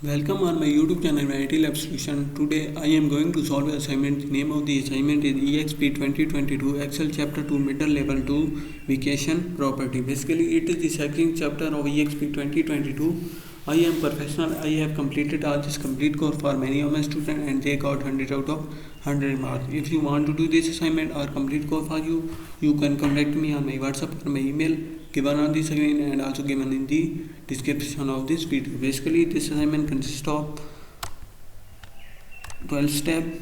Welcome on my YouTube channel IT Lab Solution. Today I am going to solve an assignment. The name of the assignment is EXP 2022 Excel Chapter 2 Middle Level 2 Vacation Property. Basically it is the second chapter of EXP 2022. I am professional. I have completed all this complete course for many of my students and they got 100 out of 100 marks. If you want to do this assignment or complete course for you, you can contact me on my WhatsApp or my email given on the screen and also given in the description of this video. Basically this assignment consists of 12 steps.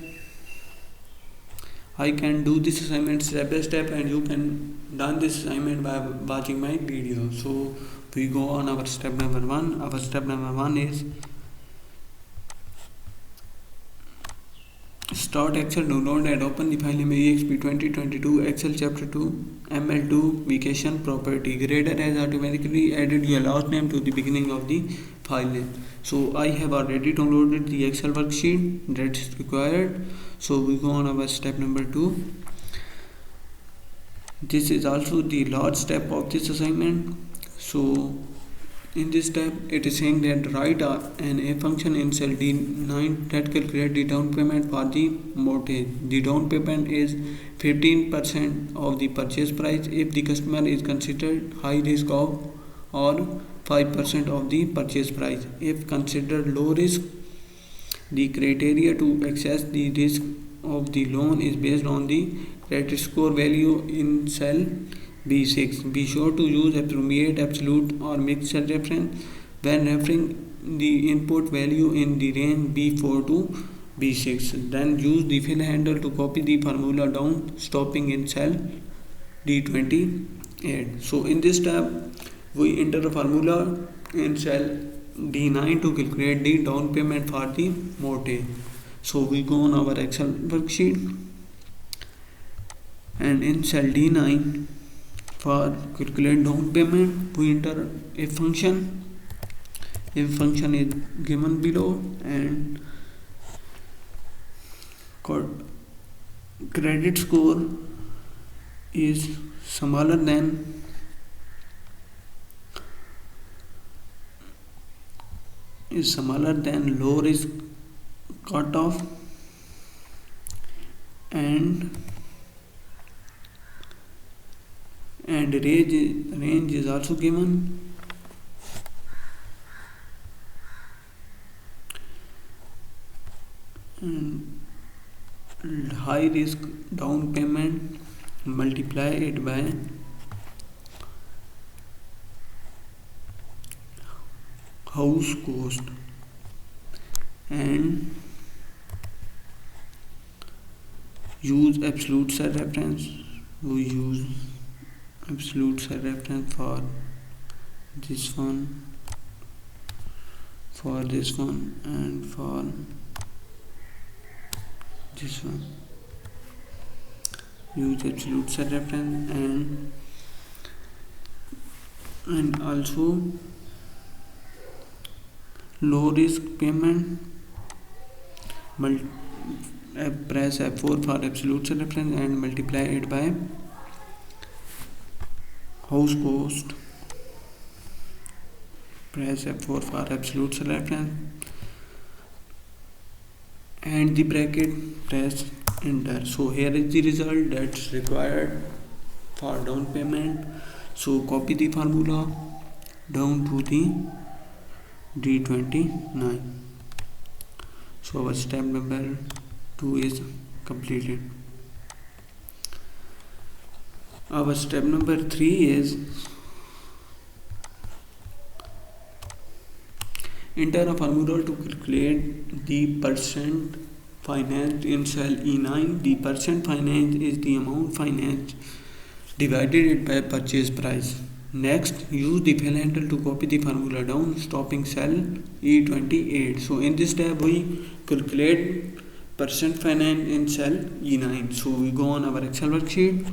I can do this assignment step by step and you can done this assignment by watching my video. So we go on our step number 1. Our step number 1 is start Excel, download and open the file name EXP 2022 Excel Chapter 2 ML2 Vacation Property. Grader has automatically added your last name to the beginning of the file name. So I have already downloaded the Excel worksheet that is required. So we go on our step number 2. This is also the last step of this assignment. So in this step, it is saying that write an a function in cell D9 that calculate the down payment for the mortgage. The down payment is 15% of the purchase price if the customer is considered high risk of, or 5% of the purchase price if considered low risk. The criteria to assess the risk of the loan is based on the credit score value in cell B6. Be sure to use appropriate absolute or mixed cell reference when referring the input value in the range B4 to B6. Then use the fill handle to copy the formula down, stopping in cell D28. So in this step, we enter a formula in cell D9 to calculate the down payment for the mortgage. So we go on our Excel worksheet and in cell D9 for calculate down payment we enter a function. A function is given below and credit score is smaller than low risk cutoff and range is also given. And high risk down payment, multiply it by house cost and use absolute cell reference. We use absolute cell reference for this one, and for this one. Use absolute cell reference and also low risk payment. Press F4 for absolute cell reference and multiply it by house cost. Press F4 for absolute cell reference and the bracket, press enter. So here is the result that's required for down payment. So copy the formula down to the D29. So our step number 2 is completed. Our step number 3 is enter a formula to calculate the percent financed in cell E9. The percent financed is the amount financed divided it by purchase price. Next, use the fill handle to copy the formula down, stopping cell E28. So in this step, we calculate percent financed in cell E9. So we go on our Excel worksheet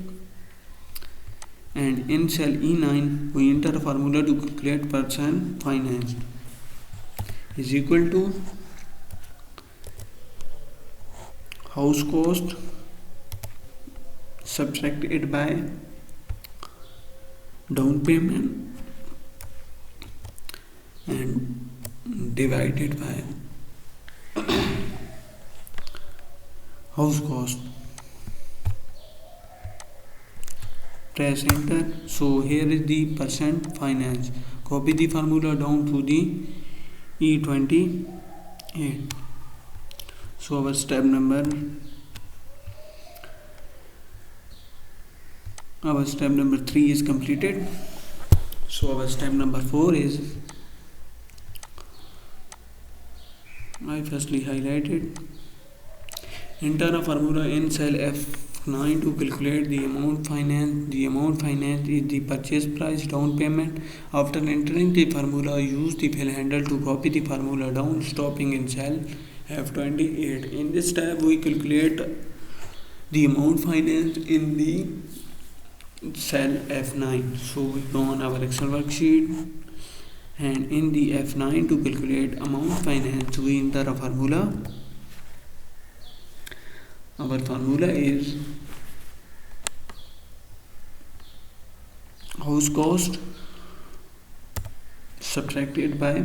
and in cell E9 we enter a formula to calculate percent financed is equal to house cost subtract it by down payment and divided by house cost. Press enter. So here is the percent finance. Copy the formula down to the E28. So our step number 3 is completed. So our step number 4 is, I firstly highlighted, enter a formula in cell F9 to calculate the amount financed. The amount financed is the purchase price down payment. After entering the formula, use the fill handle to copy the formula down, stopping in cell F28. In this step, we calculate the amount financed in the cell F9. So we go on our Excel worksheet, and in the F9 to calculate amount financed, we enter a formula. Our formula is house cost subtracted by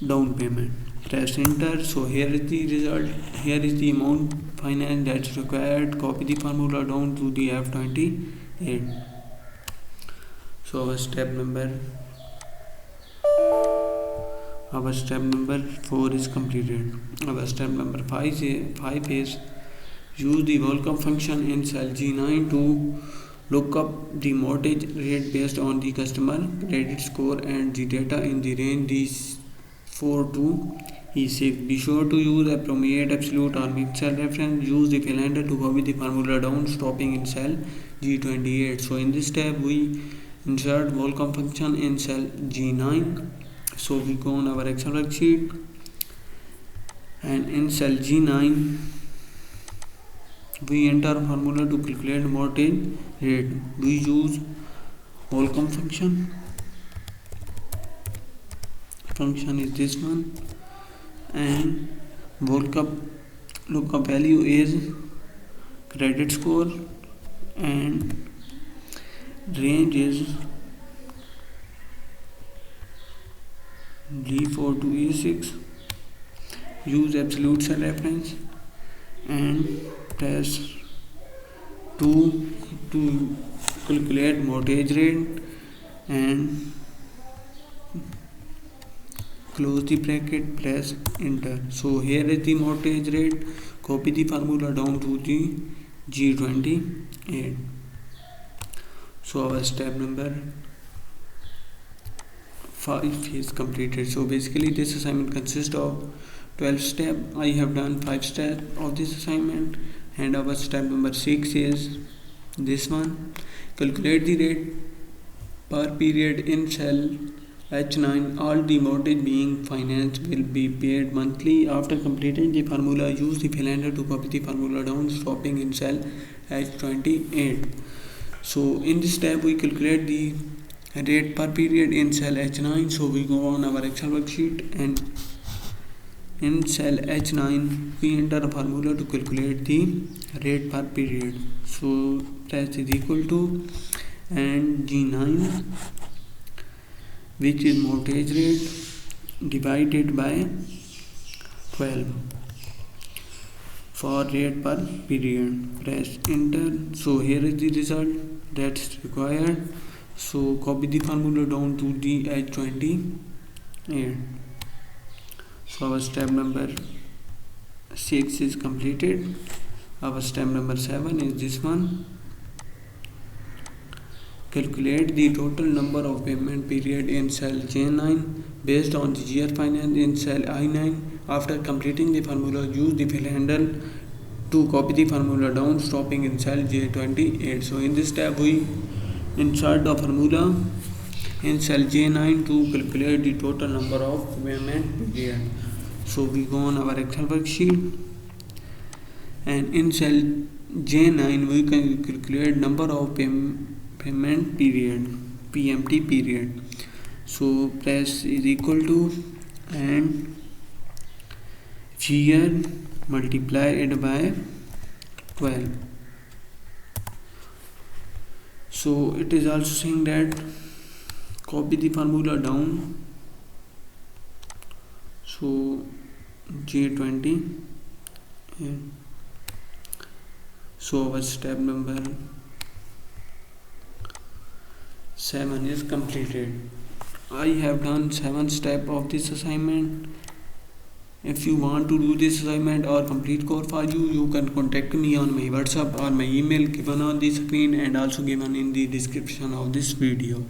down payment. Press enter. So here is the result. Here is the amount finance that's required. Copy the formula down to the F28. So our step number 4 is completed. Our step number 5 is use the welcome function in cell G9 to look up the mortgage rate based on the customer credit score and the data in the range D4 to E6. Be sure to use appropriate absolute or mixed cell reference. Use the fill handle to copy the formula down, stopping in cell G28. So in this step, we insert welcome function in cell G9. So we go on our Excel worksheet, and in cell G9 we enter a formula to calculate mortgage rate. We use welcome function is this one, and lookup value is credit score, and range is D4 to E6. Use absolute cell reference and press 2 to calculate mortgage rate, and close the bracket, press enter. So here is the mortgage rate. Copy the formula down to the G28. So our step number 5 is completed. So basically this assignment consists of 12 steps. I have done 5 steps of this assignment, and our step number 6 is this one. Calculate the rate per period in cell H9. All the mortgage being financed will be paid monthly. After completing the formula, use the fill handle to copy the formula down, stopping in cell H28. So in this step, we calculate the rate per period in cell H9. So we go on our Excel worksheet, and in cell H9 we enter a formula to calculate the rate per period. So press is equal to and G9, which is mortgage rate, divided by 12 for rate per period. Press enter. So here is the result that's required. So copy the formula down to the H28. So our step number 6 is completed. Our step number 7 is this one. Calculate the total number of payment period in cell J9 based on the year finance in cell I9. After completing the formula, use the fill handle to copy the formula down, stopping in cell J28. So in this step, we insert the formula in cell J9 to calculate the total number of payment period. So we go on our Excel worksheet, and in cell J9 we can calculate number of payment period, PMT period. So press is equal to and year multiplied by 12. So it is also saying that copy the formula down So G20, and so our step number 7 is completed. I have done 7 steps of this assignment. If you want to do this assignment or complete course for you, you can contact me on my WhatsApp or my email given on the screen and also given in the description of this video.